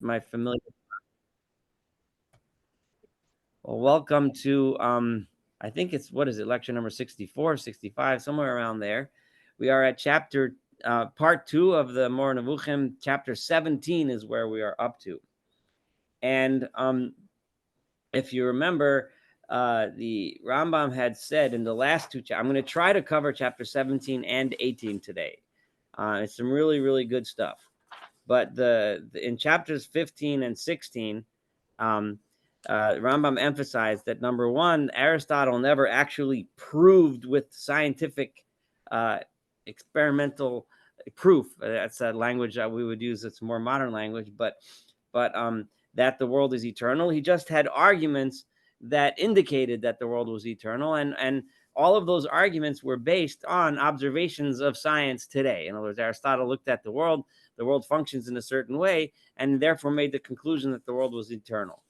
my familiar. Well, welcome to I think it's what is it, lecture number 64, 65, somewhere around there. We are at chapter part 2 of the Mor Nevuchim. Chapter 17 is where we are up to. And if you remember, the Rambam had said in the last two I'm going to try to cover chapter 17 and 18 today. It's some really, really good stuff. But in chapters 15 and 16, Rambam emphasized that, number one, Aristotle never actually proved with scientific experimental proof. That's a language that we would use. It's more modern language, but that the world is eternal. He just had arguments that indicated that the world was eternal, and all of those arguments were based on observations of science today. In other words, Aristotle looked at the world functions in a certain way, and therefore made the conclusion that the world was eternal.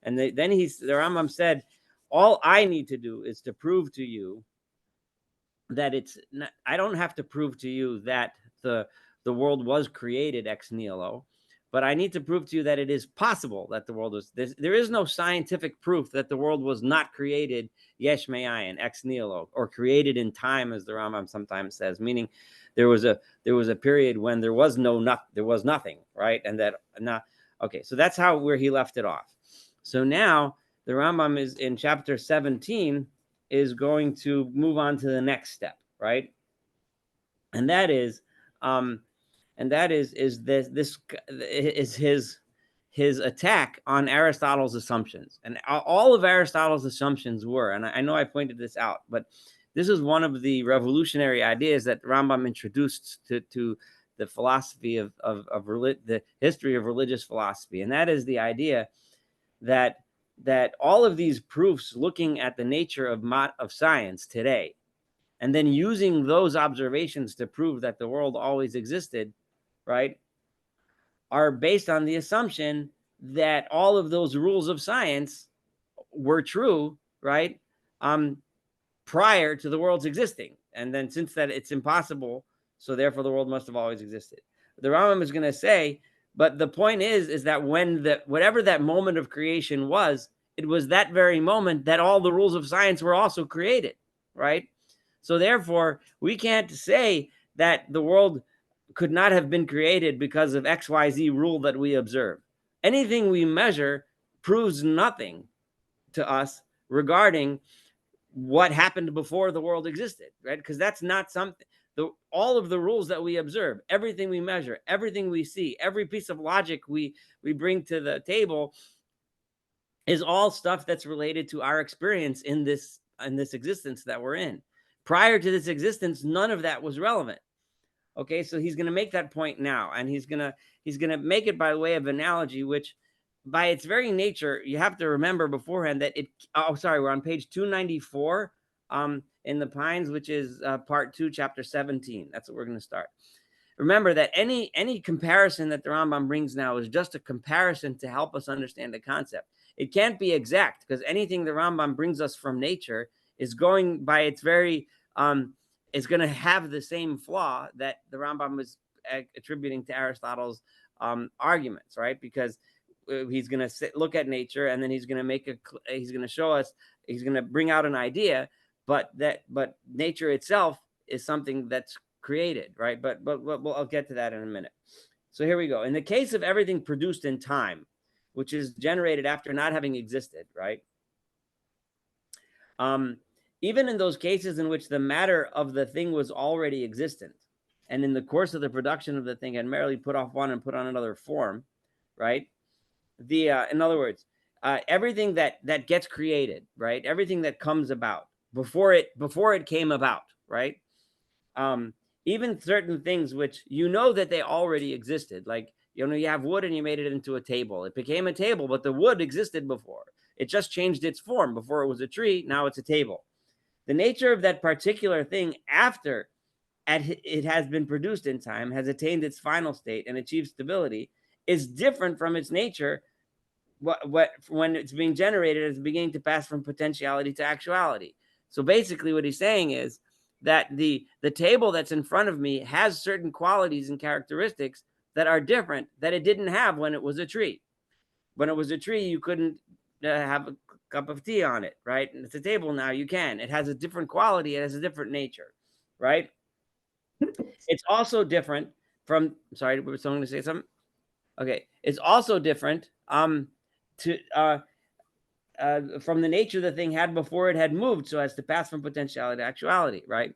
And then the Rambam said, all I need to do is to prove to you that it's not, I don't have to prove to you that the world was created ex nihilo, but I need to prove to you that it is possible that the world was. There is no scientific proof that the world was not created yesh me'ayin, ex nihilo, or created in time, as the Rambam sometimes says, meaning there was a period when there was nothing, right? And that okay, so that's where he left it off. So now the Rambam is in chapter 17 is going to move on to the next step, right? And that is his attack on Aristotle's assumptions. And all of Aristotle's assumptions were, and I know I pointed this out, but this is one of the revolutionary ideas that Rambam introduced to the philosophy of the history of religious philosophy, and that is the idea that all of these proofs, looking at the nature of science today, and then using those observations to prove that the world always existed, right, are based on the assumption that all of those rules of science were true, right, prior to the world's existing. And then since that it's impossible, so therefore the world must have always existed. The Rambam is going to say, but the point is that when whatever that moment of creation was, it was that very moment that all the rules of science were also created, right? So therefore, we can't say that the world could not have been created because of XYZ rule that we observe. Anything we measure proves nothing to us regarding what happened before the world existed, right? Because that's not something. All of the rules that we observe, everything we measure, everything we see, every piece of logic we bring to the table is all stuff that's related to our experience in this existence that we're in. Prior to this existence, none of that was relevant. Okay, so he's going to make that point now, and he's going to make it by way of analogy, which by its very nature, you have to remember beforehand that we're on page 294 in the Pines, which is part 2, chapter 17. That's what we're going to start. Remember that any comparison that the Rambam brings now is just a comparison to help us understand the concept. It can't be exact, because anything the Rambam brings us from nature is going by its very is going to have the same flaw that the Rambam was attributing to Aristotle's arguments, right? Because he's going to look at nature, and then he's going to show us, he's going to bring out an idea, but nature itself is something that's created, right? But I'll get to that in a minute. So here we go. In the case of everything produced in time, which is generated after not having existed, right? Even in those cases in which the matter of the thing was already existent, and in the course of the production of the thing had merely put off one and put on another form, right? In other words, everything that gets created, right? Everything that comes about before it came about, right? Even certain things which that they already existed, like you have wood and you made it into a table. It became a table, but the wood existed before. It just changed its form. Before it was a tree, now it's a table. The nature of that particular thing after it has been produced in time, has attained its final state and achieved stability, is different from its nature when it's being generated, it's beginning to pass from potentiality to actuality. So basically what he's saying is that the table that's in front of me has certain qualities and characteristics that are different that it didn't have when it was a tree. When it was a tree, you couldn't have a cup of tea on it, right? And it's a table now, you can. It has a different quality, it has a different nature, right? It's also different from, sorry, was someone going to say something? Okay. It's also different to from the nature the thing had before it had moved so as to pass from potentiality to actuality, right?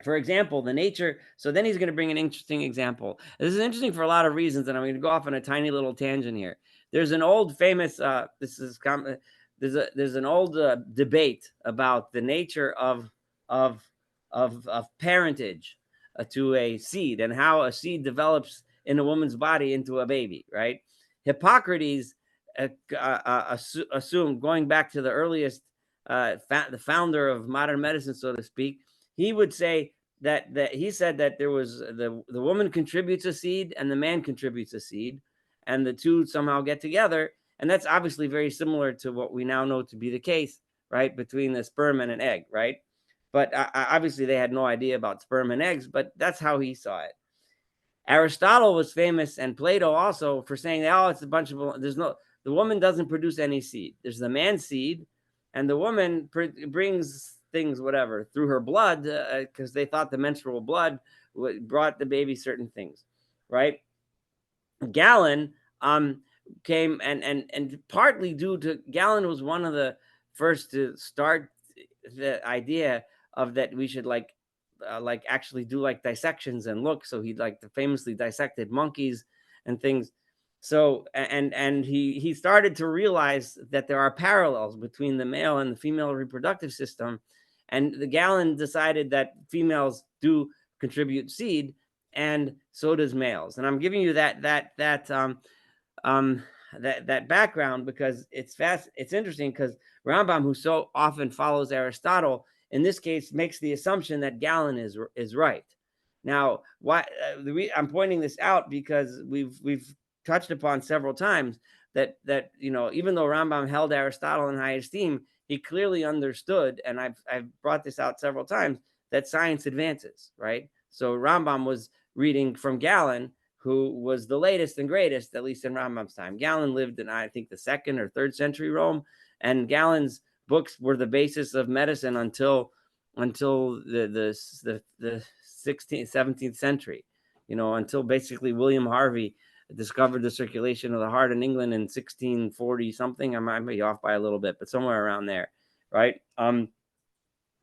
For example, the nature. So then he's going to bring an interesting example. This is interesting for a lot of reasons, and I'm going to go off on a tiny little tangent here. There's an old famous. There's an old debate about the nature of of parentage to a seed and how a seed develops in a woman's body into a baby. Right? Hippocrates assumed, going back to the earliest, the founder of modern medicine, so to speak, he would say that he said that there was the woman contributes a seed and the man contributes a seed, and the two somehow get together. And that's obviously very similar to what we now know to be the case, right, between the sperm and an egg, right? But obviously they had no idea about sperm and eggs, but that's how he saw it. Aristotle was famous, and Plato also, for saying, oh, it's a bunch of, the woman doesn't produce any seed. There's the man's seed, and the woman brings things, whatever, through her blood, because they thought the menstrual blood brought the baby certain things, right? Galen came, and partly due to Galen was one of the first to start the idea of that we should like actually do like dissections and look. So he like famously dissected monkeys and things. So and he started to realize that there are parallels between the male and the female reproductive system, and the Galen decided that females do contribute seed, and so does males. And I'm giving you that background because it's interesting, because Rambam, who so often follows Aristotle, in this case makes the assumption that Galen is right. Now, why I'm pointing this out because we've touched upon several times that even though Rambam held Aristotle in high esteem, he clearly understood, and I've brought this out several times, that science advances, right? So Rambam was reading from Galen, who was the latest and greatest, at least in Rambam's time. Galen lived in, I think, the 2nd or 3rd century Rome, and Galen's books were the basis of medicine until the 16th, 17th century, until basically William Harvey discovered the circulation of the heart in England in 1640 something. I might be off by a little bit, but somewhere around there, right?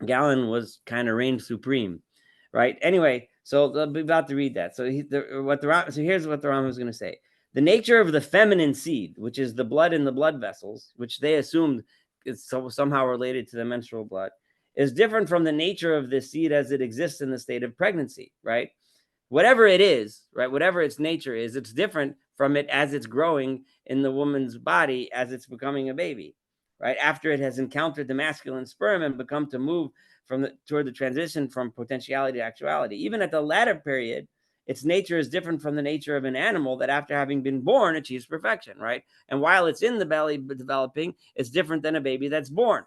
Galen was kind of reigned supreme, right? Anyway, so I'll be about to read that. So here's what the Rambam is going to say. The nature of the feminine seed, which is the blood in the blood vessels, which they assumed is somehow related to the menstrual blood, is different from the nature of this seed as it exists in the state of pregnancy, right? Whatever it is, right? Whatever its nature is, it's different from it as it's growing in the woman's body as it's becoming a baby, right? After it has encountered the masculine sperm and become to move toward the transition from potentiality to actuality. Even at the latter period, its nature is different from the nature of an animal that after having been born achieves perfection, right? And while it's in the belly developing, it's different than a baby that's born.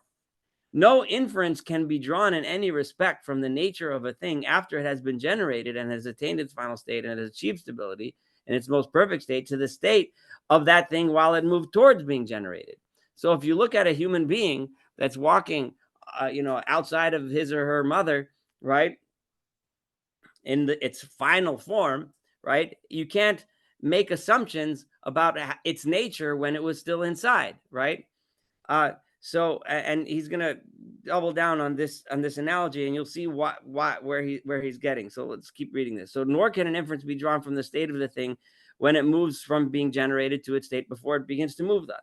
No inference can be drawn in any respect from the nature of a thing after it has been generated and has attained its final state and has achieved stability in its most perfect state to the state of that thing while it moved towards being generated. So if you look at a human being that's walking, outside of his or her mother, right, in its final form, right, you can't make assumptions about its nature when it was still inside, right? So, and he's going to double down on this analogy, and you'll see where he's getting. So let's keep reading this. So, nor can an inference be drawn from the state of the thing when it moves from being generated to its state before it begins to move thus.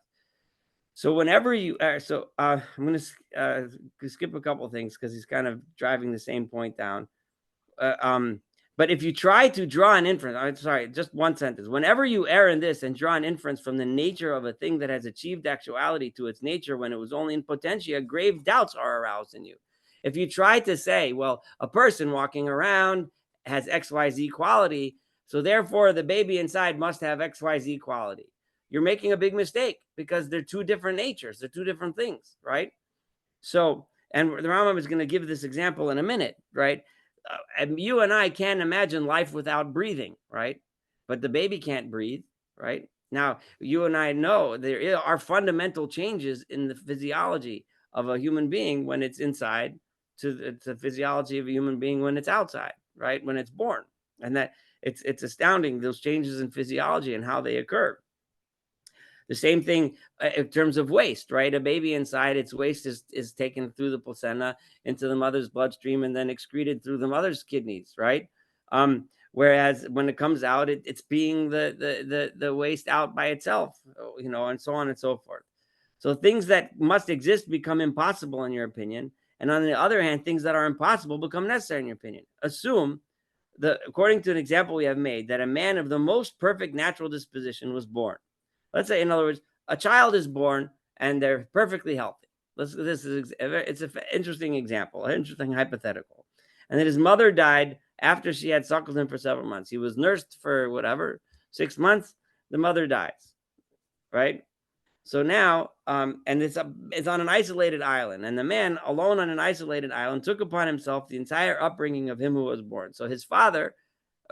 So whenever you, I'm going to skip a couple of things because he's kind of driving the same point down. But if you try to draw an inference, just one sentence. Whenever you err in this and draw an inference from the nature of a thing that has achieved actuality to its nature when it was only in potentia, grave doubts are aroused in you. If you try to say, well, a person walking around has XYZ quality, so therefore the baby inside must have XYZ quality, you're making a big mistake because they're two different natures. They're two different things, right? So, and the Rambam is going to give this example in a minute, right? and you and I can't imagine life without breathing, right? But the baby can't breathe, right? Now, you and I know there are fundamental changes in the physiology of a human being when it's inside to the physiology of a human being when it's outside, right? When it's born. And that it's astounding, those changes in physiology and how they occur. The same thing in terms of waste, right? A baby inside, its waste is taken through the placenta into the mother's bloodstream and then excreted through the mother's kidneys, right? Whereas when it comes out, it's being the waste out by itself, and so on and so forth. So things that must exist become impossible in your opinion, and on the other hand, things that are impossible become necessary in your opinion. Assume according to an example we have made, that a man of the most perfect natural disposition was born. Let's say, in other words, a child is born and they're perfectly healthy. It's an interesting example, an interesting hypothetical. And that his mother died after she had suckled him for several months. He was nursed for 6 months. The mother dies, right? So now, and it's on an isolated island, and the man alone on an isolated island took upon himself the entire upbringing of him who was born. So his father,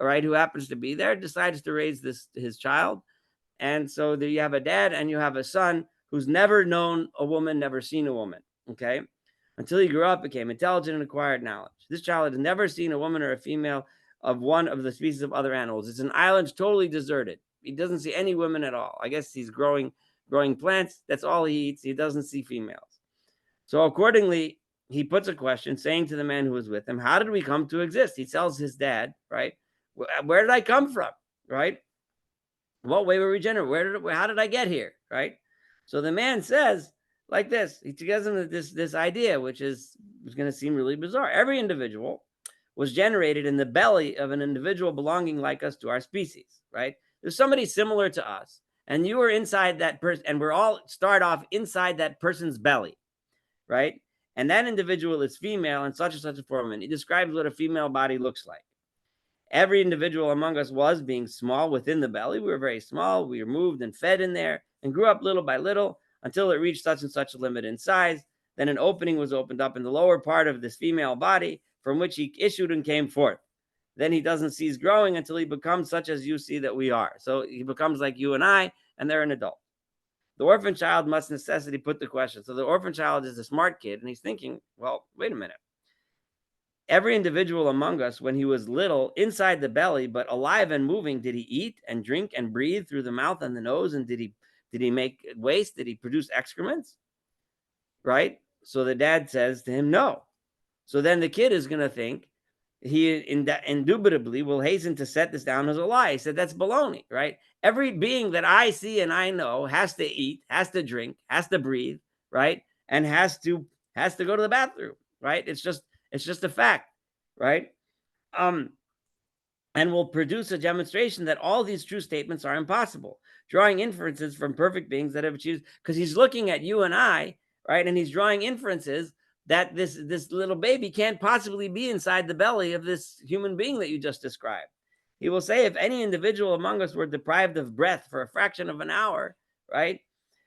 right, who happens to be there, decides to raise his child. And so there you have a dad and you have a son who's never known a woman, never seen a woman, okay? Until he grew up, became intelligent and acquired knowledge. This child has never seen a woman or a female of one of the species of other animals. It's an island totally deserted. He doesn't see any women at all. I guess he's growing plants. That's all he eats. He doesn't see females. So accordingly, he puts a question saying to the man who was with him, how did we come to exist? He tells his dad, right? Where did I come from, right? What way were we generated? How did I get here, right? So the man says like this. He gives him this idea, which is going to seem really bizarre. Every individual was generated in the belly of an individual belonging like us to our species, right? There's somebody similar to us, and you are inside that person, and we're all start off inside that person's belly, right? And that individual is female in such and such a form, and he describes what a female body looks like. Every individual among us was being small within the belly. We were very small. We were moved and fed in there and grew up little by little until it reached such and such a limit in size. Then an opening was opened up in the lower part of this female body from which he issued and came forth. Then he doesn't cease growing until he becomes such as you see that we are. So he becomes like you and I, and they're an adult. The orphan child must necessity put the question. So the orphan child is a smart kid, and he's thinking, well, wait a minute. Every individual among us, when he was little, inside the belly, but alive and moving, did he eat and drink and breathe through the mouth and the nose? And did he make waste? Did he produce excrements? Right? So the dad says to him, no. So then the kid is going to think, he indubitably will hasten to set this down as a lie. He said, that's baloney, right? Every being that I see and I know has to eat, has to drink, has to breathe, right? And has to go to the bathroom, right? It's just a fact, right? And will produce a demonstration that all these true statements are impossible, drawing inferences from perfect beings that have achieved, because he's looking at you and I, right? And he's drawing inferences that this little baby can't possibly be inside the belly of this human being that you just described. He will say, if any individual among us were deprived of breath for a fraction of an hour, right,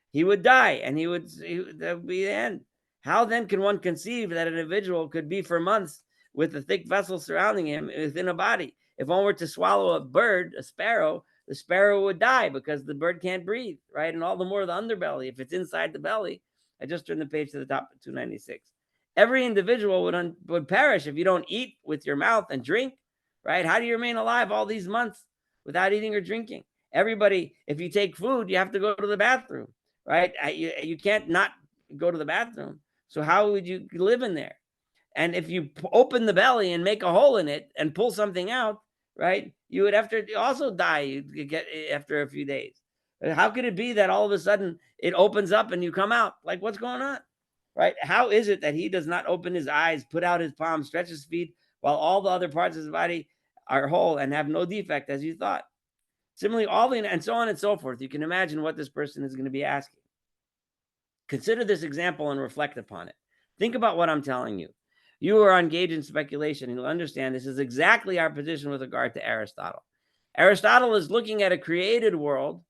he would die, and that would be the end. How then can one conceive that an individual could be for months with a thick vessel surrounding him within a body? If one were to swallow a bird, a sparrow, the sparrow would die because the bird can't breathe, right? And all the more the underbelly, if it's inside the belly. I just turned the page to the top of 296. Every individual would perish if you don't eat with your mouth and drink, right? How do you remain alive all these months without eating or drinking? Everybody, if you take food, you have to go to the bathroom, right? You can't not go to the bathroom. So how would you live in there? And if you open the belly and make a hole in it and pull something out, right, you would have to also die. You'd get after a few days. How could it be that all of a sudden it opens up and you come out? Like, what's going on? Right? How is it that he does not open his eyes, put out his palms, stretch his feet, while all the other parts of his body are whole and have no defect as you thought? Similarly, and so on and so forth. You can imagine what this person is going to be asking. Consider this example and reflect upon it. Think about what I'm telling you. You are engaged in speculation, and you'll understand this is exactly our position with regard to Aristotle. Aristotle is looking at a created world,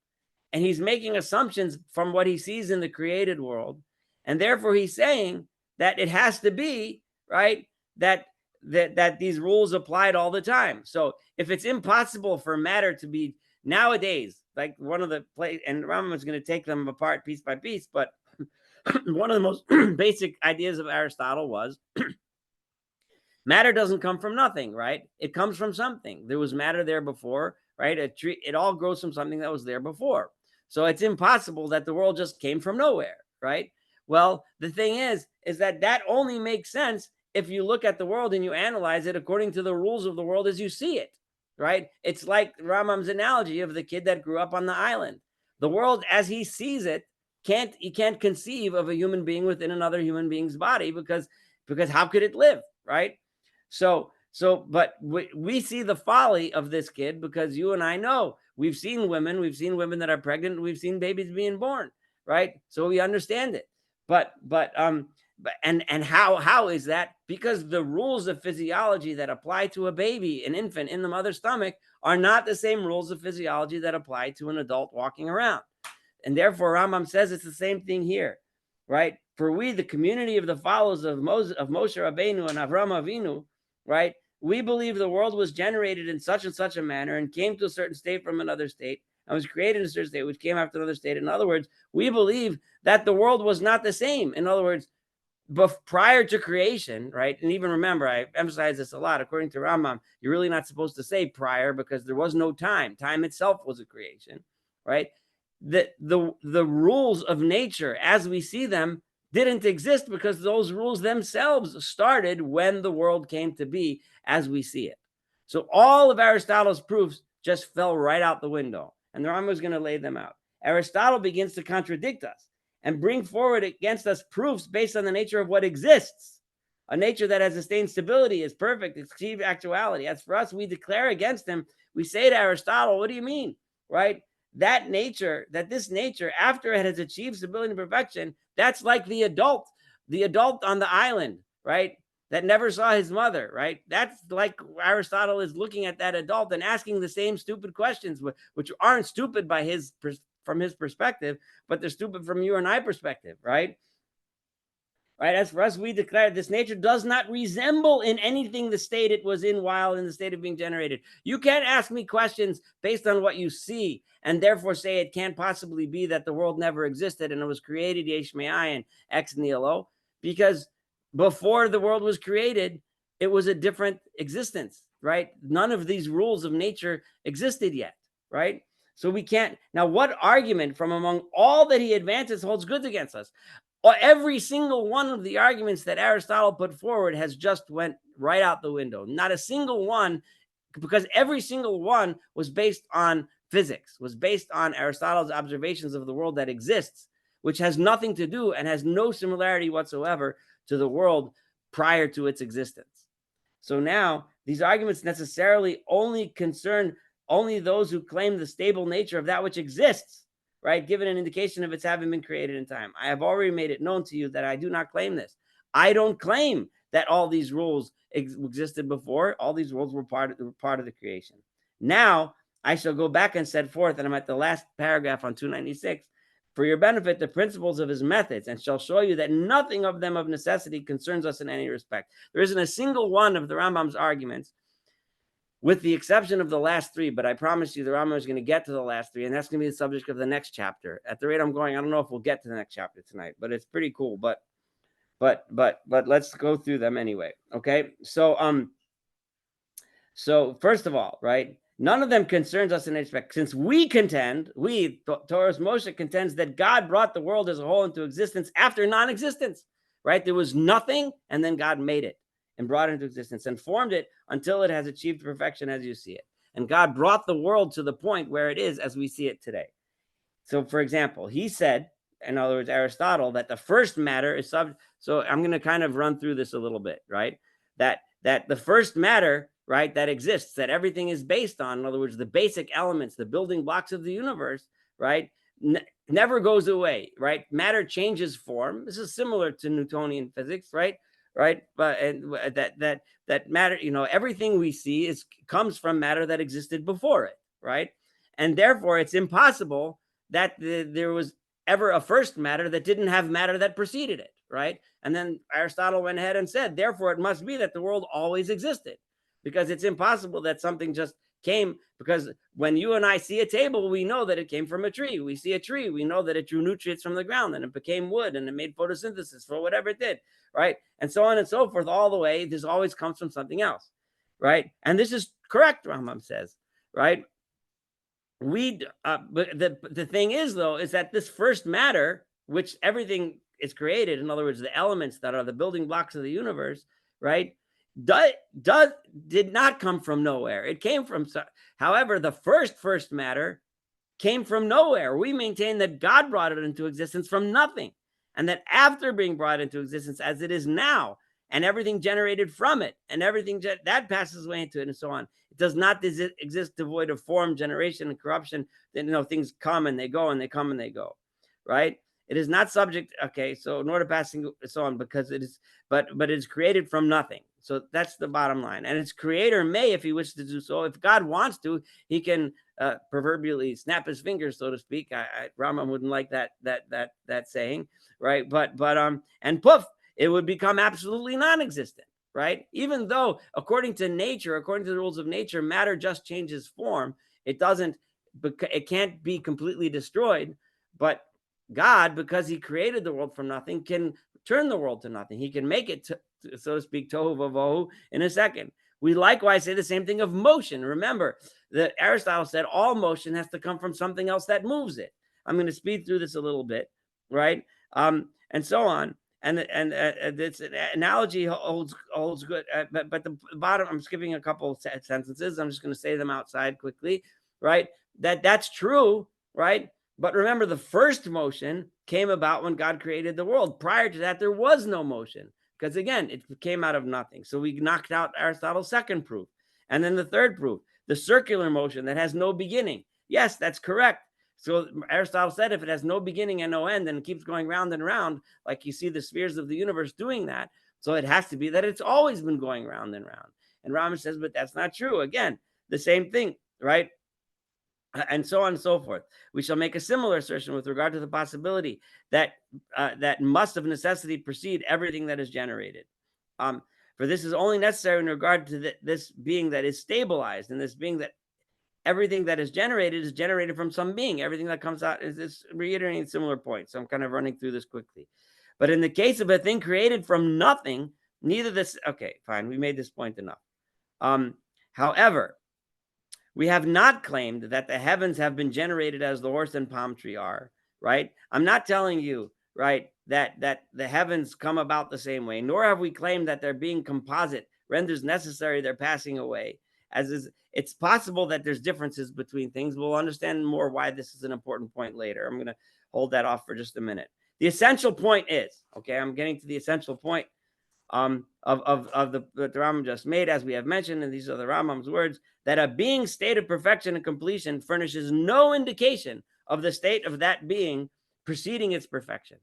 and he's making assumptions from what he sees in the created world. And therefore, he's saying that it has to be, right, that that these rules applied all the time. So if it's impossible for matter to be nowadays, like one of the play, and Rambam is going to take them apart piece by piece, but one of the most basic ideas of Aristotle was matter doesn't come from nothing, right? It comes from something. There was matter there before, right? A tree, it all grows from something that was there before. So it's impossible that the world just came from nowhere, right? Well, the thing is that only makes sense if you look at the world and you analyze it according to the rules of the world as you see it, right? It's like Rambam's analogy of the kid that grew up on the island. The world as he sees it, he can't conceive of a human being within another human being's body because how could it live, right? But we see the folly of this kid because you and I know we've seen women that are pregnant, we've seen babies being born, right? So we understand it. But how is that? Because the rules of physiology that apply to a baby, an infant in the mother's stomach, are not the same rules of physiology that apply to an adult walking around. And therefore, Rambam says it's the same thing here, right? For we, the community of the followers of Moshe Rabbeinu and Avram Avinu, right? We believe the world was generated in such and such a manner and came to a certain state from another state and was created in a certain state, which came after another state. In other words, we believe that the world was not the same. In other words, prior to creation, right? And even remember, I emphasize this a lot. According to Rambam, you're really not supposed to say prior because there was no time. Time itself was a creation, right? The rules of nature as we see them didn't exist because those rules themselves started when the world came to be as we see it. So all of Aristotle's proofs just fell right out the window. And the Rambam is going to lay them out. Aristotle begins to contradict us and bring forward against us proofs based on the nature of what exists. A nature that has sustained stability, is perfect, achieved actuality. As for us, we declare against him. We say to Aristotle, what do you mean? Right? This nature, after it has achieved stability and perfection, that's like the adult on the island, right? That never saw his mother, right? That's like Aristotle is looking at that adult and asking the same stupid questions, which aren't stupid from his perspective, but they're stupid from you and I perspective, right? Right. As for us, we declare this nature does not resemble in anything the state it was in while in the state of being generated. You can't ask me questions based on what you see and therefore say it can't possibly be that the world never existed and it was created yesh me'ayin ex nihilo, because before the world was created, it was a different existence, right? None of these rules of nature existed yet, right? So we can't. Now, what argument from among all that he advances holds good against us? Every single one of the arguments that Aristotle put forward has just went right out the window. Not a single one, because every single one was based on physics, was based on Aristotle's observations of the world that exists, which has nothing to do and has no similarity whatsoever to the world prior to its existence. So now these arguments necessarily only concern only those who claim the stable nature of that which exists, right? Given an indication of its having been created in time. I have already made it known to you that I do not claim this. I don't claim that all these rules existed before. All these rules were part of the creation. Now I shall go back and set forth, and I'm at the last paragraph on 296, for your benefit, the principles of his methods, and shall show you that nothing of them of necessity concerns us in any respect. There isn't a single one of the Rambam's arguments, with the exception of the last three, but I promise you the Rambam is going to get to the last three, and that's going to be the subject of the next chapter. At the rate I'm going, I don't know if we'll get to the next chapter tonight, but it's pretty cool. But let's go through them anyway. Okay. So first of all, right, none of them concerns us in any respect, since we contend, Torah's Moshe contends that God brought the world as a whole into existence after non-existence, right? There was nothing, and then God made it and brought it into existence and formed it until it has achieved perfection as you see it. And God brought the world to the point where it is as we see it today. So, for example, he said, in other words, Aristotle, that the first matter is so I'm going to kind of run through this a little bit, right? That the first matter, right, that exists, that everything is based on, in other words, the basic elements, the building blocks of the universe, right, never goes away, right? Matter changes form. This is similar to Newtonian physics, right? Right, but that matter, everything we see comes from matter that existed before it, right? And therefore, it's impossible that there was ever a first matter that didn't have matter that preceded it, right? And then Aristotle went ahead and said, therefore, it must be that the world always existed, because it's impossible that something just came, because when you and I see a table, we know that it came from a tree. We see a tree, we know that it drew nutrients from the ground and it became wood and it made photosynthesis for whatever it did, right? And so on and so forth, all the way. This always comes from something else, right? And this is correct, Rambam says, right? But the thing is, though, is that this first matter, which everything is created, in other words, the elements that are the building blocks of the universe, right, did not come from nowhere. It came from, however, the first matter came from nowhere. We maintain that God brought it into existence from nothing, and that after being brought into existence as it is now, and everything generated from it, and everything that passes away into it, and so on, it does not exist devoid of form, generation, and corruption. Then things come and they go, and they come and they go, right? It is not subject. Okay, so in order passing so on, because it is, but it is created from nothing. So that's the bottom line. And its creator may, if he wishes to do so, if God wants to, he can proverbially snap his fingers, so to speak. Rambam wouldn't like that saying, right? But and poof, it would become absolutely non-existent, right? Even though, according to nature, according to the rules of nature, matter just changes form. It can't be completely destroyed. But God, because he created the world from nothing, can turn the world to nothing. He can make it, so to speak, tohu vavohu in a second. We likewise say the same thing of motion. Remember that Aristotle said all motion has to come from something else that moves it. I'm going to speed through this a little bit, right? And so on. And this analogy holds good. But the bottom, I'm skipping a couple of sentences. I'm just going to say them outside quickly, right? That's true, right? But remember, the first motion came about when God created the world. Prior to that, there was no motion, because again, it came out of nothing. So we knocked out Aristotle's second proof. And then the third proof, the circular motion that has no beginning. Yes, that's correct. So Aristotle said if it has no beginning and no end, and it keeps going round and round, like you see the spheres of the universe doing that. So it has to be that it's always been going round and round. And Rambam says, but that's not true. Again, the same thing, right? And so on and so forth. We shall make a similar assertion with regard to the possibility that that must of necessity precede everything that is generated. For this is only necessary in regard to this being that is stabilized, and this being that everything that is generated from some being. Everything that comes out is reiterating similar points. So I'm kind of running through this quickly. But in the case of a thing created from nothing, neither this, okay, fine, we made this point enough. However, we have not claimed that the heavens have been generated as the horse and palm tree are, right? I'm not telling you, right, that the heavens come about the same way, nor have we claimed that their being composite renders necessary their passing away. As is, it's possible that there's differences between things. We'll understand more why this is an important point later. I'm going to hold that off for just a minute. The essential point is, okay, I'm getting to the essential point of the Rambam just made, as we have mentioned, and these are the Rambam's words, that a being's state of perfection and completion furnishes no indication of the state of that being preceding its perfection.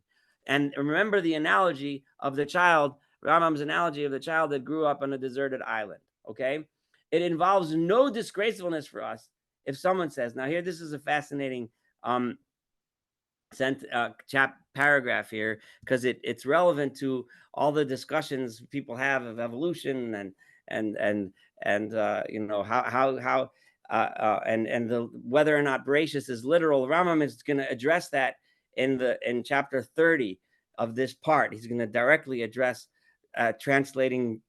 And remember the analogy of the child, Rambam's analogy of the child that grew up on a deserted island, okay? It involves no disgracefulness for us if someone says, now here, this is a fascinating paragraph here, because it's relevant to all the discussions people have of evolution and you know how and the whether or not Bereshis is literal. Rambam is going to address that in chapter 30 of this part. He's going to directly address translating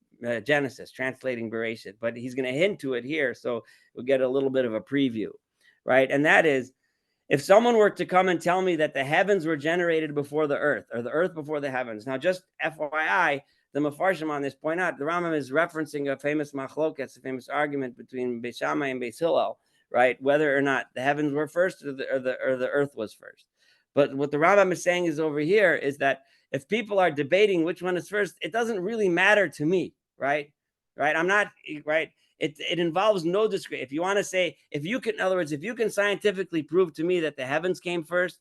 Genesis, translating Bereshit, but he's going to hint to it here, so we'll get a little bit of a preview, right? And that is, if someone were to come and tell me that the heavens were generated before the earth, or the earth before the heavens. Now, just FYI, the Mefarshim on this point out, the Rambam is referencing a famous machlokes, a famous argument between Beis Shammai and Beis Hillel, right? Whether or not the heavens were first or the earth was first. But what the Rambam is saying is over here is that if people are debating which one is first, it doesn't really matter to me, right? Right? I'm not, right? It involves no discretion. If you want to say, if you can, in other words, if you can scientifically prove to me that the heavens came first,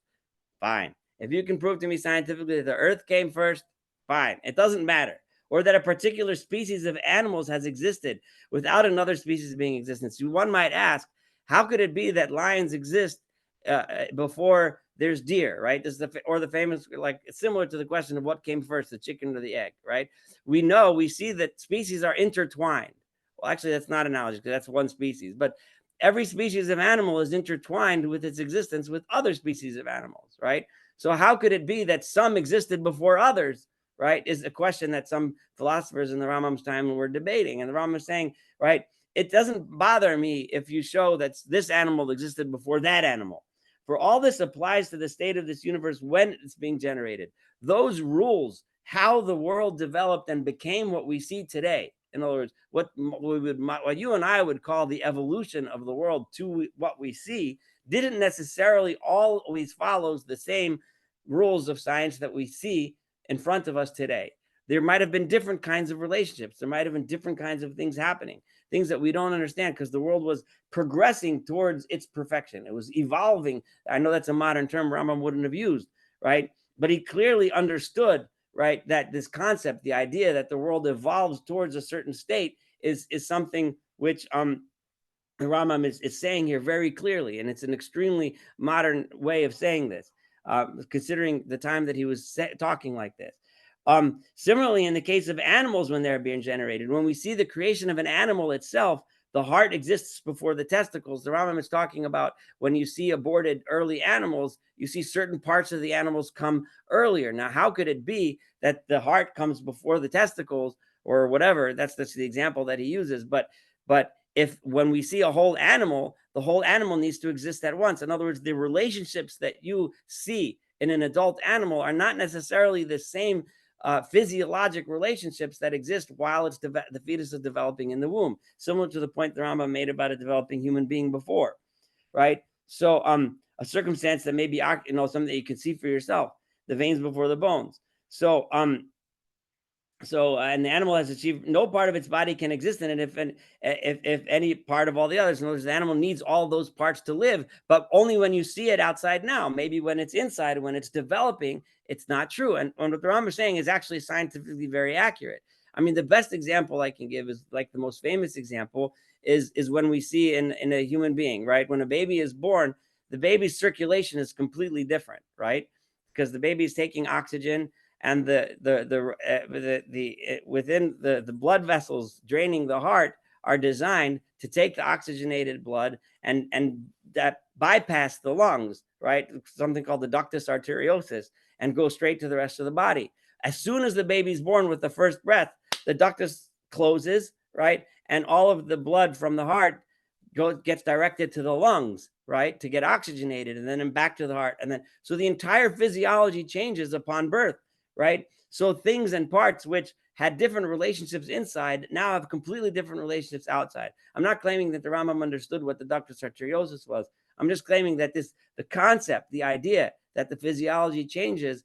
fine. If you can prove to me scientifically that the earth came first, fine. It doesn't matter. Or that a particular species of animals has existed without another species being in existence. One might ask, how could it be that lions exist before there's deer, right? This is the famous, like, similar to the question of what came first, the chicken or the egg, right? We see that species are intertwined. Well, actually, that's not analogy because that's one species, but every species of animal is intertwined with its existence with other species of animals, right? So how could it be that some existed before others, right? Is a question that some philosophers in the Rambam's time were debating. And the Rambam is saying, right, it doesn't bother me if you show that this animal existed before that animal. For all this applies to the state of this universe when it's being generated. Those rules, how the world developed and became what we see today. In other words, what you and I would call the evolution of the world to what we see, didn't necessarily always follows the same rules of science that we see in front of us today. There might have been different kinds of relationships. There might have been different kinds of things happening, things that we don't understand because the world was progressing towards its perfection. It was evolving. I know that's a modern term Rambam wouldn't have used, right? But he clearly understood, right, that this concept, the idea that the world evolves towards a certain state is something which the Rambam is saying here very clearly, and it's an extremely modern way of saying this, considering the time that he was talking like this. Similarly, in the case of animals, when they're being generated, when we see the creation of an animal itself, the heart exists before the testicles. The Rambam is talking about when you see aborted early animals, you see certain parts of the animals come earlier. Now, how could it be that the heart comes before the testicles or whatever? That's the example that he uses. But if when we see a whole animal, the whole animal needs to exist at once. In other words, the relationships that you see in an adult animal are not necessarily the same physiologic relationships that exist while the fetus is developing in the womb, similar to the point the Rambam made about a developing human being before, right? So a circumstance that may be, something that you can see for yourself, the veins before the bones. So and the animal has achieved, no part of its body can exist in it if any part of all the others. In other words, the animal needs all those parts to live, but only when you see it outside now. Maybe when it's inside, when it's developing, it's not true. And what the Rambam is saying is actually scientifically very accurate. I mean, the best example I can give is, like, the most famous example is when we see in a human being, right? When a baby is born, the baby's circulation is completely different, right? Because the baby is taking oxygen, and within the blood vessels draining the heart are designed to take the oxygenated blood and that bypass the lungs, right? Something called the ductus arteriosus, and go straight to the rest of the body. As soon as the baby's born with the first breath, the ductus closes, right? And all of the blood from the heart gets directed to the lungs, right? To get oxygenated, and then back to the heart. And then, so the entire physiology changes upon birth, right? So things and parts which had different relationships inside now have completely different relationships outside. I'm not claiming that the Rambam understood what the ductus arteriosus was. I'm just claiming that the concept, the idea that the physiology changes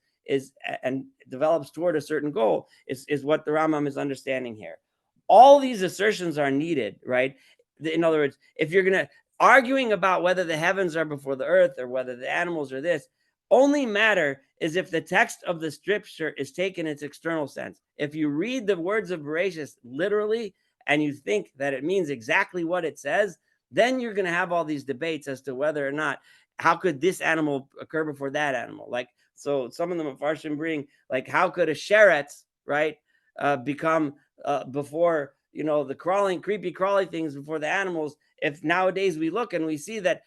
and develops toward a certain goal is what the Rambam is understanding here. All these assertions are needed, right? In other words, if you're going to arguing about whether the heavens are before the earth or whether the animals are this, only matter is if the text of the scripture is taken in its external sense. If you read the words of Bereshit literally and you think that it means exactly what it says, then you're going to have all these debates as to whether or not, how could this animal occur before that animal? Like, so some of them Mepharshim bring, like, how could a sheretz, right, become before, the creepy crawly things before the animals, if nowadays we look and we see that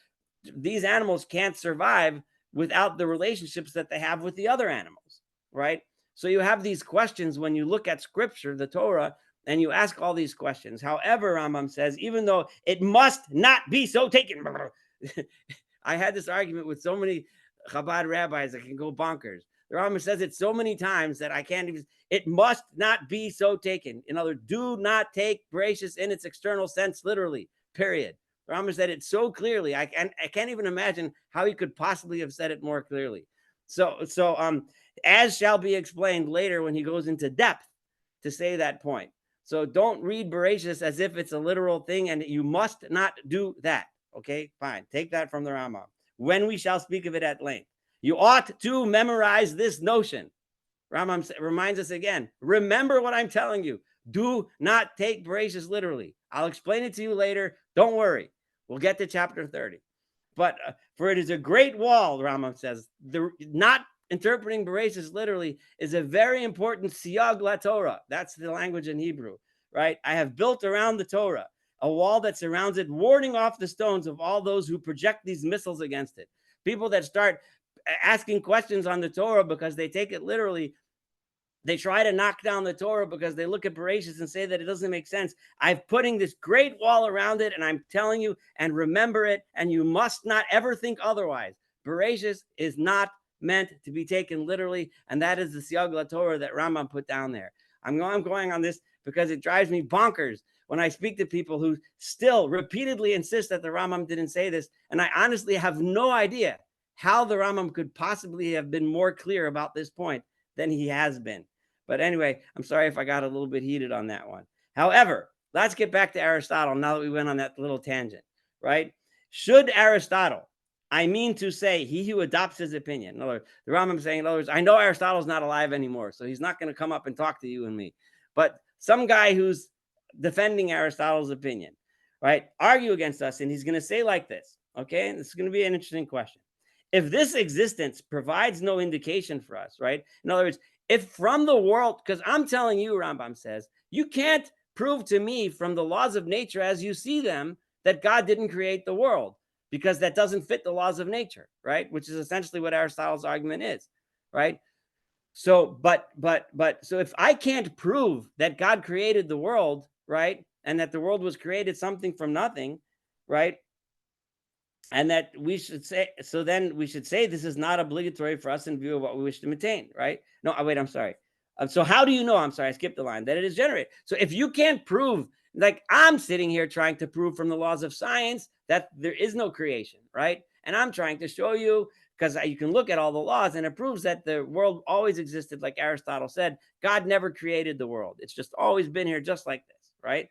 these animals can't survive without the relationships that they have with the other animals, right? So you have these questions when you look at scripture, the Torah, and you ask all these questions. However, Rambam says, even though it must not be so taken. I had this argument with so many Chabad rabbis that can go bonkers. The Rambam says it so many times that I can't even, it must not be so taken. In other words, do not take Bereshit in its external sense, literally, period. Rambam said it so clearly. I can't even imagine how he could possibly have said it more clearly. So as shall be explained later when he goes into depth to say that point. So don't read Bereshit as if it's a literal thing, and you must not do that. Okay, fine. Take that from the Rambam. When we shall speak of it at length, you ought to memorize this notion. Rambam reminds us again. Remember what I'm telling you. Do not take Bereshit literally. I'll explain it to you later. Don't worry. We'll get to chapter 30. but for it is a great wall, Rambam says. Not interpreting Bereshis literally is a very important siyag la Torah. That's the language in Hebrew, right? I have built around the Torah a wall that surrounds it, warding off the stones of all those who project these missiles against it. People that start asking questions on the Torah because they take it literally. They try to knock down the Torah because they look at Bereshis and say that it doesn't make sense. I'm putting this great wall around it, and I'm telling you, and remember it, and you must not ever think otherwise. Bereshis is not meant to be taken literally, and that is the Siyag La Torah that Rambam put down there. I'm going on this because it drives me bonkers when I speak to people who still repeatedly insist that the Rambam didn't say this, and I honestly have no idea how the Rambam could possibly have been more clear about this point than he has been. But anyway, I'm sorry if I got a little bit heated on that one. However, let's get back to Aristotle now that we went on that little tangent, right? Should Aristotle, I mean to say, he who adopts his opinion, in other words, the Rambam saying, in other words, I know Aristotle's not alive anymore, so he's not going to come up and talk to you and me. But some guy who's defending Aristotle's opinion, right, argue against us, and he's going to say like this, okay? And this is going to be an interesting question. If this existence provides no indication for us, right? In other words, if from the world, because I'm telling you, Rambam says, you can't prove to me from the laws of nature as you see them that God didn't create the world, because that doesn't fit the laws of nature, right? Which is essentially what Aristotle's argument is, right? So, so if I can't prove that God created the world, right, and that the world was created something from nothing, right, and that we should say, so then we should say this is not obligatory for us in view of what we wish to maintain, right? No, wait, I'm sorry. So how do you know, I'm sorry, I skipped the line, that it is generated? So if you can't prove, like I'm sitting here trying to prove from the laws of science that there is no creation, right? And I'm trying to show you, because you can look at all the laws and it proves that the world always existed, like Aristotle said. God never created the world. It's just always been here just like this, right?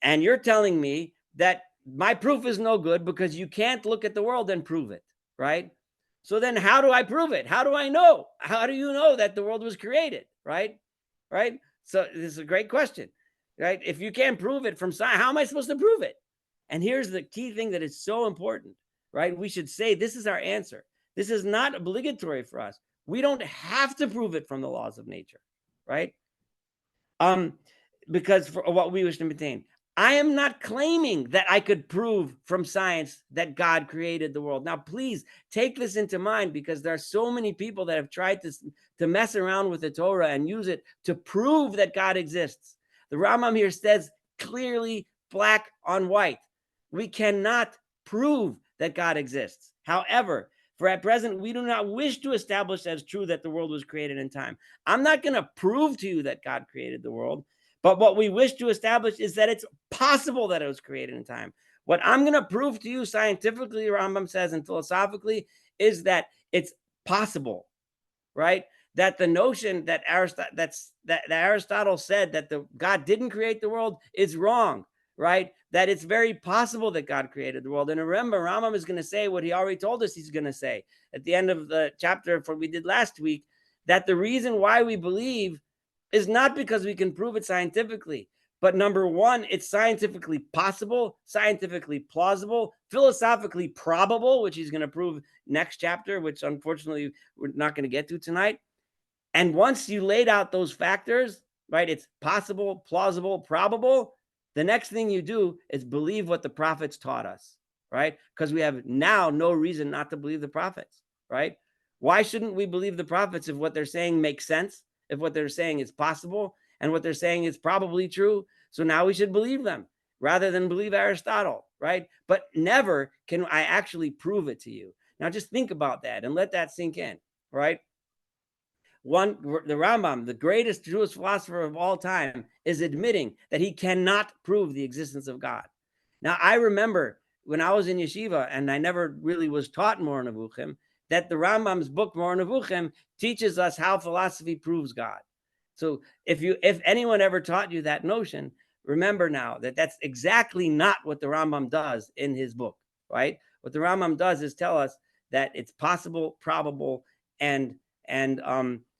And you're telling me that my proof is no good because you can't look at the world and prove it, right? So then how do I prove it? How do I know? How do you know that the world was created, right? Right? So this is a great question, right? If you can't prove it from science, how am I supposed to prove it? And here's the key thing that is so important, right? We should say this is our answer. This is not obligatory for us. We don't have to prove it from the laws of nature, right? Because for what we wish to maintain. I am not claiming that I could prove from science that God created the world. Now, please take this into mind, because there are so many people that have tried to mess around with the Torah and use it to prove that God exists. The Rambam here says clearly, black on white, we cannot prove that God exists. However, for at present, we do not wish to establish as true that the world was created in time. I'm not going to prove to you that God created the world. But what we wish to establish is that it's possible that it was created in time. What I'm going to prove to you scientifically, Rambam says, and philosophically, is that it's possible, right? That the notion that Aristotle said that God didn't create the world is wrong, right? That it's very possible that God created the world. And remember, Rambam is going to say what he already told us he's going to say at the end of the chapter for we did last week, that the reason why we believe is not because we can prove it scientifically, but number one, it's scientifically possible, scientifically plausible, philosophically probable, which he's going to prove next chapter, which unfortunately we're not going to get to tonight. And once you laid out those factors, right, it's possible, plausible, probable, the next thing you do is believe what the prophets taught us, right? Because we have now no reason not to believe the prophets, right? Why shouldn't we believe the prophets if what they're saying makes sense? If what they're saying is possible and what they're saying is probably true? So now we should believe them rather than believe Aristotle, right? But never can I actually prove it to you. Now just think about that and let that sink in, right? The Rambam, the greatest Jewish philosopher of all time, is admitting that he cannot prove the existence of God. Now, I remember when I was in yeshiva, and I never really was taught Moreh Nevuchim, that the Rambam's book, Moreh Nevuchim, teaches us how philosophy proves God. So if anyone ever taught you that notion, remember now that that's exactly not what the Rambam does in his book, right? What the Rambam does is tell us that it's possible, probable, and I don't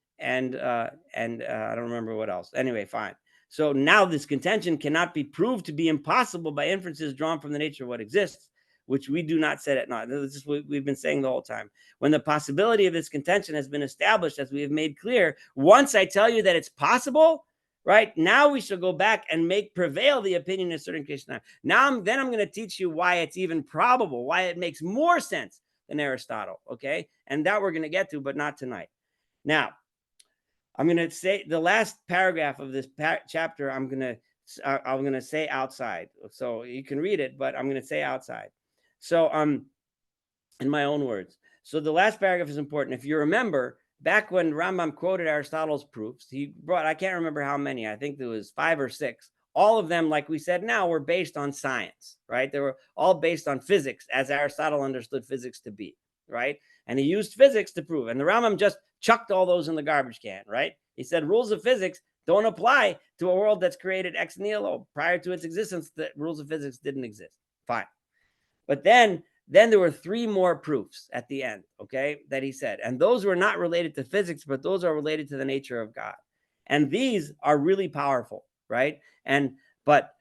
remember what else. Anyway, fine. So now this contention cannot be proved to be impossible by inferences drawn from the nature of what exists. which we do not set at naught. This is what we've been saying the whole time. When the possibility of this contention has been established, as we have made clear, once I tell you that it's possible, right, now we shall go back and make prevail the opinion in a certain case. Now I'm going to teach you why it's even probable, why it makes more sense than Aristotle, okay? And that we're going to get to, but not tonight. Now, I'm going to say the last paragraph of this chapter, I'm going to say outside. So you can read it, but I'm going to say outside. So in my own words. So the last paragraph is important. If you remember, back when Rambam quoted Aristotle's proofs, he brought, I can't remember how many, I think there was 5 or 6. All of them, like we said now, were based on science, right? They were all based on physics, as Aristotle understood physics to be, right? And he used physics to prove. And the Rambam just chucked all those in the garbage can, right? He said rules of physics don't apply to a world that's created ex nihilo. Prior to its existence, the rules of physics didn't exist. Fine. But then there were 3 more proofs at the end, okay, that he said. And those were not related to physics, but those are related to the nature of God. And these are really powerful, right? But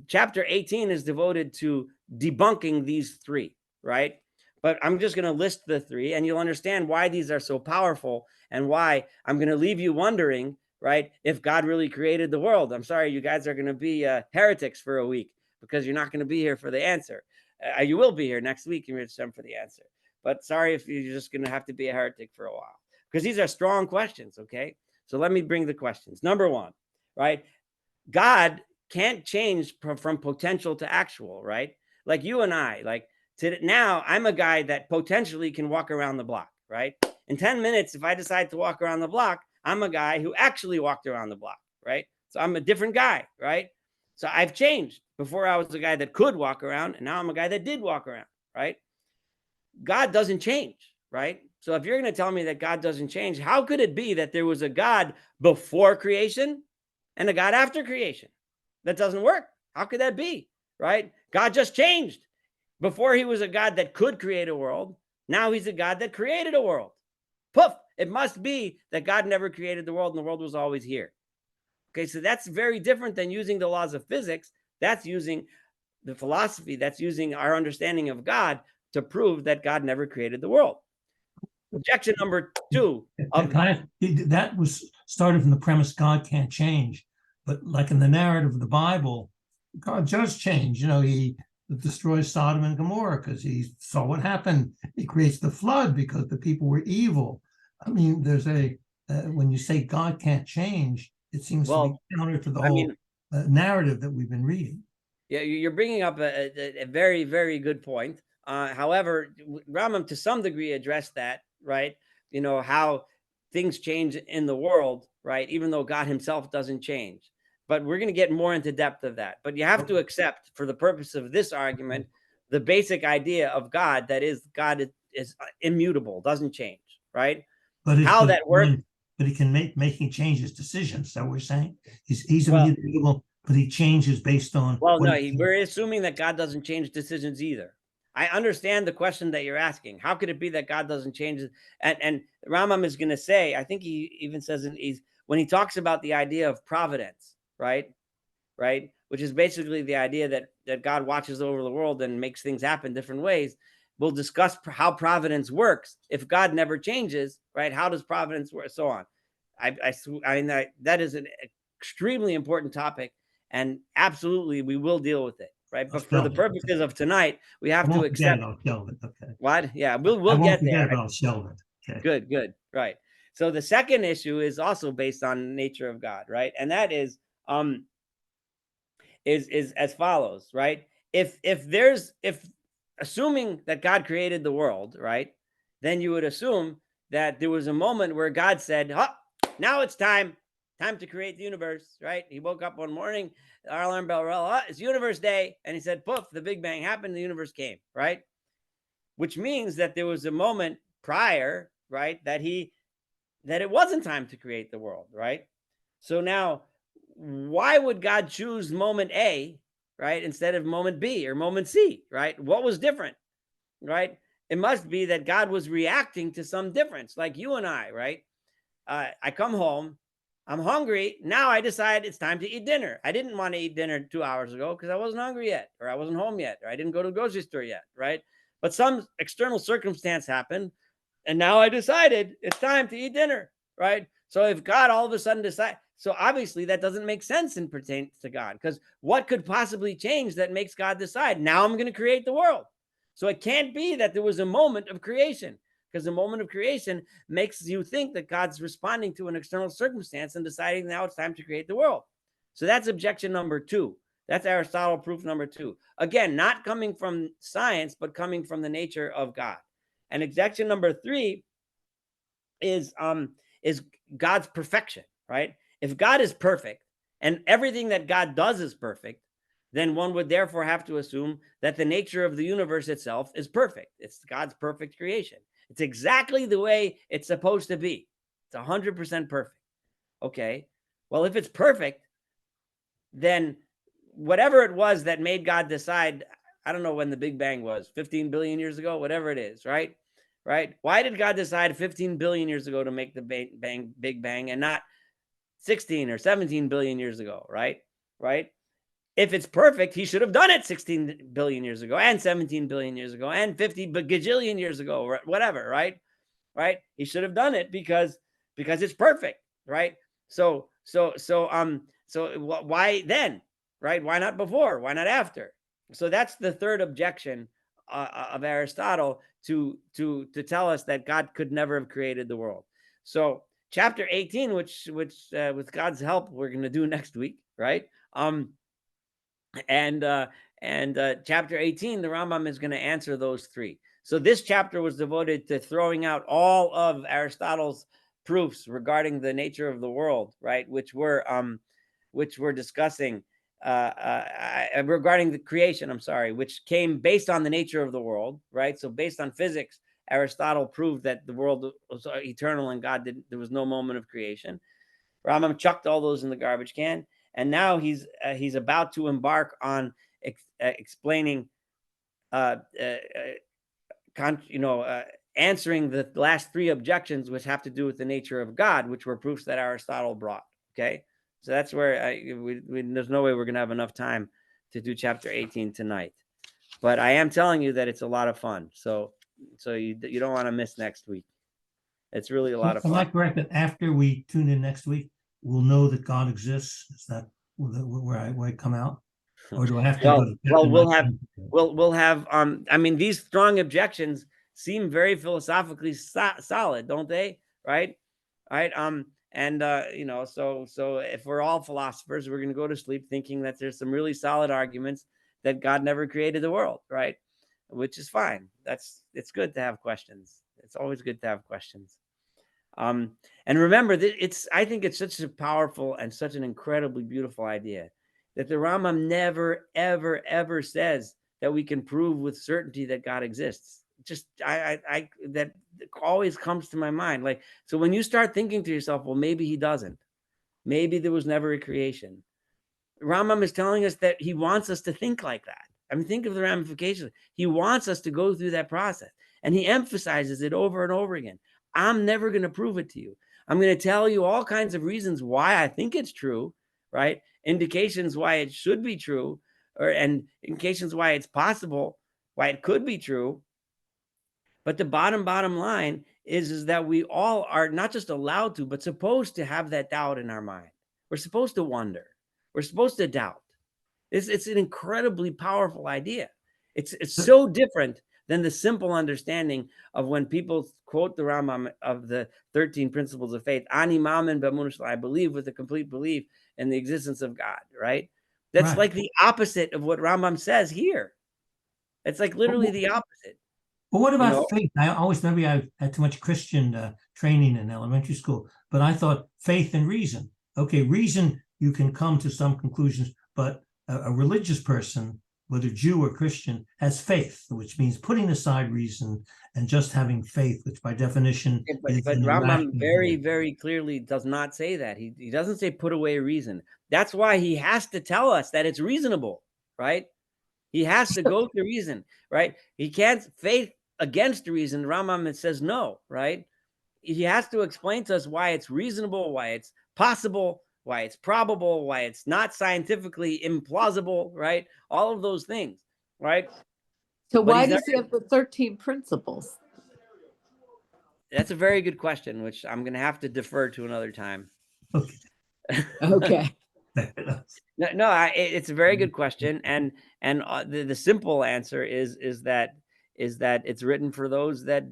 chapter 18 is devoted to debunking these 3, right? But I'm just going to list the 3, and you'll understand why these are so powerful and why I'm going to leave you wondering, right, if God really created the world. I'm sorry, you guys are going to be heretics for a week because you're not going to be here for the answer. You will be here next week, and you're time for the answer. But sorry if you're just going to have to be a heretic for a while, because these are strong questions, okay? So let me bring the questions. Number 1, right? God can't change from potential to actual, right? Like you and I, like now I'm a guy that potentially can walk around the block, right? In 10 minutes, if I decide to walk around the block, I'm a guy who actually walked around the block, right? So I'm a different guy, right? So I've changed. Before I was a guy that could walk around, and now I'm a guy that did walk around, right? God doesn't change, right? So if you're going to tell me that God doesn't change, how could it be that there was a God before creation and a God after creation? That doesn't work. How could that be, right? God just changed. Before he was a God that could create a world. Now he's a God that created a world. Poof. It must be that God never created the world and the world was always here. Okay, so that's very different than using the laws of physics. That's using the philosophy. That's using our understanding of God to prove that God never created the world. Objection number 2. That was started from the premise God can't change. But like in the narrative of the Bible, God does change. You know, he destroys Sodom and Gomorrah because he saw what happened. He creates the flood because the people were evil. I mean, there's when you say God can't change, it seems to be counter to the whole narrative that we've been reading. Yeah, you're bringing up a very, very good point. However, Rambam to some degree addressed that, right? You know, how things change in the world, right? Even though God himself doesn't change. But we're going to get more into depth of that. But you have to accept, for the purpose of this argument, the basic idea of God, that is, God is immutable, doesn't change, right? But how that works. But he can making changes decisions. So we're saying he's immutable, but he changes based on. Well, no, we're assuming that God doesn't change decisions either. I understand the question that you're asking. How could it be that God doesn't change? And Rambam is going to say, I think he even says when he talks about the idea of providence, right? Which is basically the idea that God watches over the world and makes things happen different ways. We'll discuss how providence works. If God never changes, right? How does providence work? So on. I mean, that is an extremely important topic, and absolutely we will deal with it, right? But for the purposes of tonight, we have to accept. I'll shelve it. Okay. What? Yeah, we'll get there. But I'll shelve it. Okay. Good. Right. So the second issue is also based on nature of God, right? And that is as follows, right? If assuming that God created the world, right, then you would assume that there was a moment where God said, now it's time to create the universe, right? He woke up one morning, our alarm bell rang, it's universe day, and he said, poof, the Big Bang happened, the universe came, right? Which means that there was a moment prior, right, that it wasn't time to create the world, right? So now, why would God choose moment A, right, instead of moment B or moment C, right? What was different, right? It must be that God was reacting to some difference, like you and I, right? I come home, I'm hungry. Now I decide it's time to eat dinner. I didn't want to eat dinner 2 hours ago because I wasn't hungry yet, or I wasn't home yet, or I didn't go to the grocery store yet, right? But some external circumstance happened, and now I decided it's time to eat dinner, right? So if God all of a sudden decide, so obviously that doesn't make sense in pertains to God, because what could possibly change that makes God decide, now I'm going to create the world? So it can't be that there was a moment of creation, because the moment of creation makes you think that God's responding to an external circumstance and deciding now it's time to create the world. So that's objection number 2. That's Aristotle proof number 2. Again, not coming from science, but coming from the nature of God. And objection number 3 is God's perfection, right? If God is perfect and everything that God does is perfect, then one would therefore have to assume that the nature of the universe itself is perfect. It's God's perfect creation. It's exactly the way it's supposed to be. It's 100% perfect. Okay. Well, if it's perfect, then whatever it was that made God decide, I don't know when the Big Bang was, 15 billion years ago, whatever it is, right? Right? Why did God decide 15 billion years ago to make the Big Bang and not 16 or 17 billion years ago, right? Right? If it's perfect, he should have done it 16 billion years ago and 17 billion years ago and 50 gajillion years ago, or whatever, right? Right? He should have done it because it's perfect, right? So why then, right? Why not before? Why not after? So that's the third objection of Aristotle to tell us that God could never have created the world. So chapter 18, which with God's help we're going to do next week, right? And chapter 18, the Rambam is going to answer those 3. So this chapter was devoted to throwing out all of Aristotle's proofs regarding the nature of the world, right? Which we're discussing regarding the creation. I'm sorry, which came based on the nature of the world, right? So based on physics, Aristotle proved that the world was eternal and God didn't. There was no moment of creation. Rambam chucked all those in the garbage can, and now he's about to embark on explaining, answering the last 3 objections, which have to do with the nature of God, which were proofs that Aristotle brought. Okay, so that's where there's no way we're going to have enough time to do chapter 18 tonight, but I am telling you that it's a lot of fun. So you don't want to miss next week. It's really a lot of Am I fun. correct that after we tune in next week, we'll know that God exists? Is that where I come out? Or do I have to go to bed Well, and we'll not have think about it? we'll have I mean, these strong objections seem very philosophically solid, don't they? Right? Right? And so if we're all philosophers, we're going to go to sleep thinking that there's some really solid arguments that God never created the world, right? Which is fine. It's good to have questions. It's always good to have questions. And remember that I think it's such a powerful and such an incredibly beautiful idea that the Rambam never, ever, ever says that we can prove with certainty that God exists. Just I that always comes to my mind. Like, so when you start thinking to yourself, well, maybe he doesn't. Maybe there was never a creation. Rambam is telling us that he wants us to think like that. I mean, think of the ramifications. He wants us to go through that process, and he emphasizes it over and over again. I'm never going to prove it to you. I'm going to tell you all kinds of reasons why I think it's true, right? Indications why it should be true, and indications why it's possible, why it could be true. But the bottom line is that we all are not just allowed to, but supposed to have that doubt in our mind. We're supposed to wonder. We're supposed to doubt. It's an incredibly powerful idea. It's so different than the simple understanding of when people quote the Rambam of the 13 principles of faith. Ani mamin b'emunah, I believe with a complete belief in the existence of God, right? That's Right. like the opposite of what Rambam says here. It's like But, literally the opposite, but what you about know? faith? I always, maybe I had too much Christian training in elementary school, but I thought faith and reason. Okay, reason, you can come to some conclusions, but a religious person, whether Jew or Christian, has faith, which means putting aside reason and just having faith, which by definition Yeah, is but an Rambam irrational very, belief. very clearly does not say that. He doesn't say put away reason. That's why he has to tell us that it's reasonable, right? He has to go through reason, right? He can't faith against reason. Rambam says no, right? He has to explain to us why it's reasonable, why it's possible, why it's probable, why it's not scientifically implausible, right? All of those things, right? So But why he's does he have the 13 principles? That's a very good question, which I'm going to have to defer to another time. Okay. Okay. No, it's a very good question, and the simple answer is that it's written for those that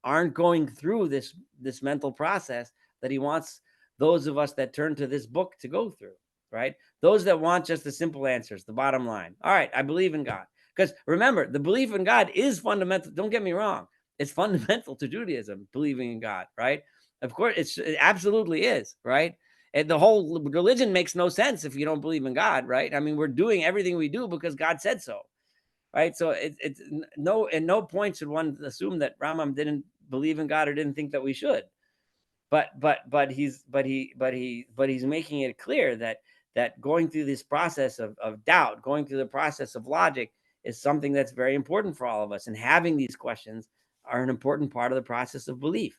aren't going through this mental process that he wants those of us that turn to this book to go through, right? Those that want just the simple answers, the bottom line. All right, I believe in God. Because remember, the belief in God is fundamental. Don't get me wrong. It's fundamental to Judaism, believing in God, right? Of course, it absolutely is, right? And the whole religion makes no sense if you don't believe in God, right? I mean, we're doing everything we do because God said so, right? So it's no, at no point should one assume that Rambam didn't believe in God or didn't think that we should. But he's making it clear that going through this process of doubt, going through the process of logic, is something that's very important for all of us, and having these questions are an important part of the process of belief.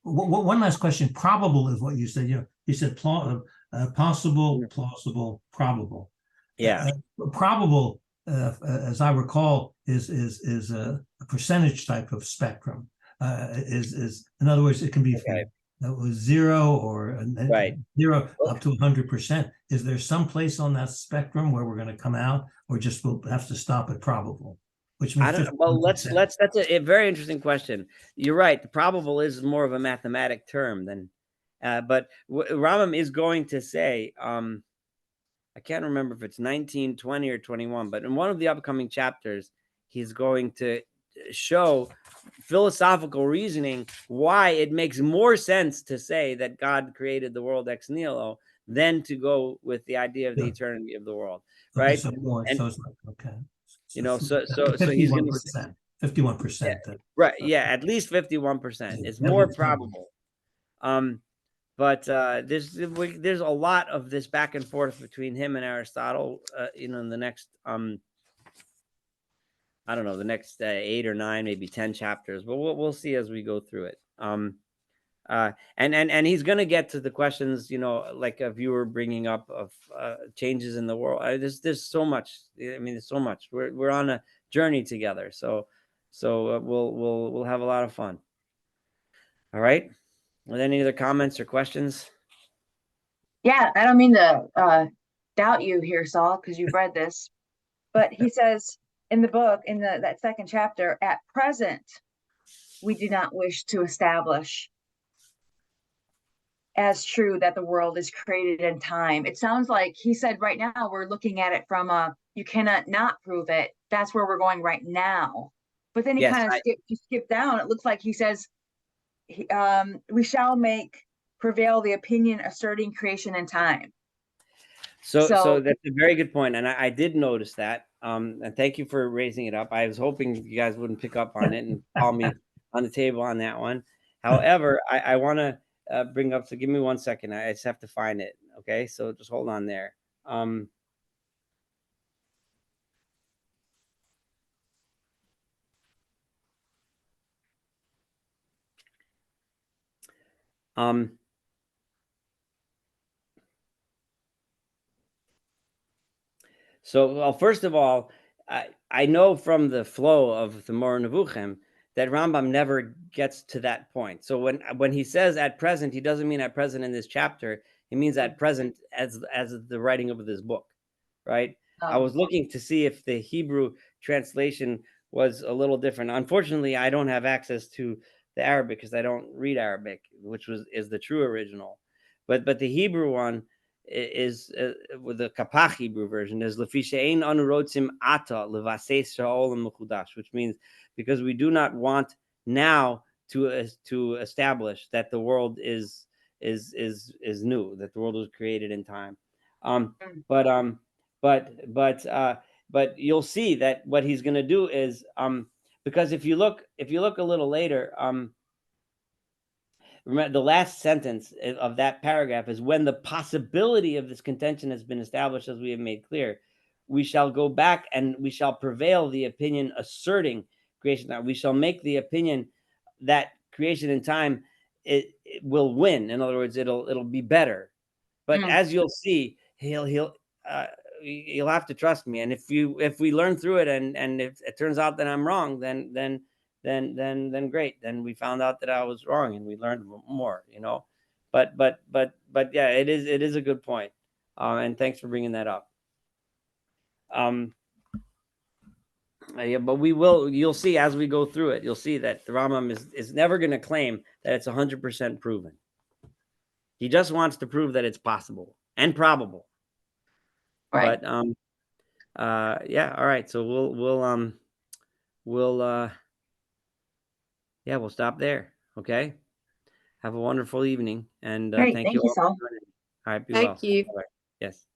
One last question. Probable is what you said. You said possible, plausible, probable. Yeah. Probable, as I recall, is a percentage type of spectrum. Is in other words, it can be from 0 or right. 0 up to 100%. Is there some place on that spectrum where we're going to come out, or just we'll have to stop at probable? Which means that's a very interesting question. You're right. The probable is more of a mathematic term than, but Rambam is going to say, I can't remember if it's 19, 20, or 21, but in one of the upcoming chapters, he's going to show philosophical reasoning why it makes more sense to say that God created the world ex nihilo than to go with the idea of the eternity of the world, right? So more, and, so it's like, okay. So he's going to say 51%. right. Yeah, at least 51%. It's more probable. But there's a lot of this back and forth between him and Aristotle. In the next I don't know, the next 8 or 9, maybe 10 chapters, but we'll see as we go through it. And he's going to get to the questions, like a viewer bringing up of changes in the world. There's so much. I mean, there's so much. We're on a journey together, so we'll have a lot of fun. All right. With any other comments or questions? Yeah, I don't mean to doubt you here, Saul, because you've read this, but he says in the book, in that second chapter, at present, we do not wish to establish as true that the world is created in time. It sounds like he said right now we're looking at it from you cannot not prove it. That's where we're going right now. But then he kind of skipped down. It looks like he says we shall make prevail the opinion asserting creation in time. So that's a very good point, and I did notice that. And thank you for raising it up. I was hoping you guys wouldn't pick up on it and call me on the table on that one. However, I want to bring up. So give me 1 second. I just have to find it. Okay, so just hold on there. So, well, first of all, I know from the flow of the Moreh Nevuchim that Rambam never gets to that point. So when he says at present, he doesn't mean at present in this chapter. He means at present as the writing of this book, right? I was looking to see if the Hebrew translation was a little different. Unfortunately, I don't have access to the Arabic because I don't read Arabic, which is the true original. But the Hebrew one is with the Kapach Hebrew version is Lefishein Anurotzim Ata Levases Sha'olam Mechudash, which means because we do not want now to establish that the world is new, that the world was created in time. But you'll see that what he's going to do is because if you look a little later, remember the last sentence of that paragraph is when the possibility of this contention has been established, as we have made clear, we shall go back and we shall prevail the opinion asserting creation. Now we shall make the opinion that creation in time will win. In other words, it'll be better. But Mm. as you'll see, you'll have to trust me. And if we learn through it, and if it turns out that I'm wrong, then great. Then we found out that I was wrong, and we learned more. But yeah, it is a good point. And thanks for bringing that up. Yeah, but you'll see as we go through it, you'll see that the Rambam is never going to claim that it's 100% proven. He just wants to prove that it's possible and probable. Right. But yeah, all right. So we'll stop there. Okay. Have a wonderful evening, and Great. thank Thank you you, all Saul. for joining. All right, be Thank well. you. All right. Yes.